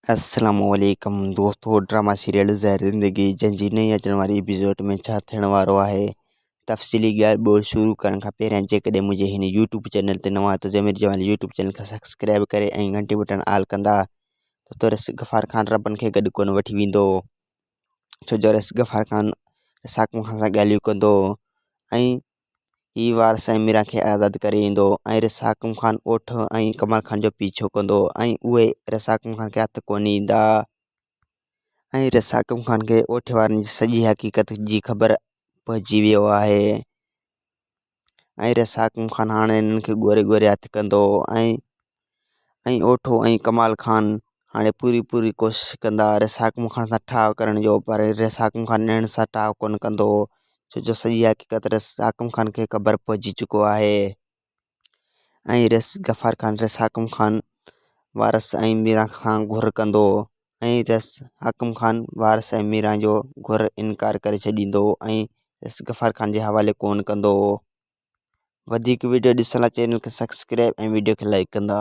अस्सलामुअलैकुम दोस्तों, drama serial ज़हर ज़िंदगी जंहिंजी नई अचण वारी एपिसोड में छा थियण वारो आहे। तफ़सीली ॻाल्हि ॿोल शुरू करण खां पहिरियां जेकॾहिं मुंहिंजे हिन यूट्यूब चैनल ते नवां त ज़मीर जवान यूट्यूब चैनल खे सब्सक्राइब करे ऐं घंटी बटन ऑल कंदा त रिस गफ़ार ख़ान रबन खे गॾु कोन वठी वेंदो, छो जो रिस गफ़ार ख़ान रसाक खान सां ॻाल्हियूं कंदो ऐं ही वारस ऐं मीरा खे आज़ादु करे ईंदो ऐं रसाक ख़ान ओठ ऐं कमल ख़ान जो पीछो कंदो ऐं उहे रसाक ख़ान खे हथु कोन ईंदा ऐं रसाक ख़ान खे ओठ वारनि जी सॼी हक़ीक़त जी ख़बर पइजी वियो आहे ऐं रसाक ख़ान हाणे इन्हनि खे ॻोरे ॻोरे हथु कंदो ऐं ओठो ऐं कमाल ख़ान हाणे पूरी कोशिशि कंदा रसाक ख़ान सां ठाव करण जो, पर रसाक ख़ान इन्हनि सां ठाव कोन कंदो छो जो सॼी हक़ीक़त रसाक ख़ान खे ख़बर पइजी चुको आहे ऐं गफ़ार ख़ान रसाक ख़ान वारस ऐं मीरा खां घुर कंदो ऐं रसाक ख़ान वारस ऐं मीरा जो घुर इनकार करे छॾींदो ऐं गफ़ार ख़ान जे हवाले कोन कंदो। वधीक वीडियो ॾिसण लाइ चैनल खे सब्सक्राइब ऐं वीडियो खे लाइक कंदा।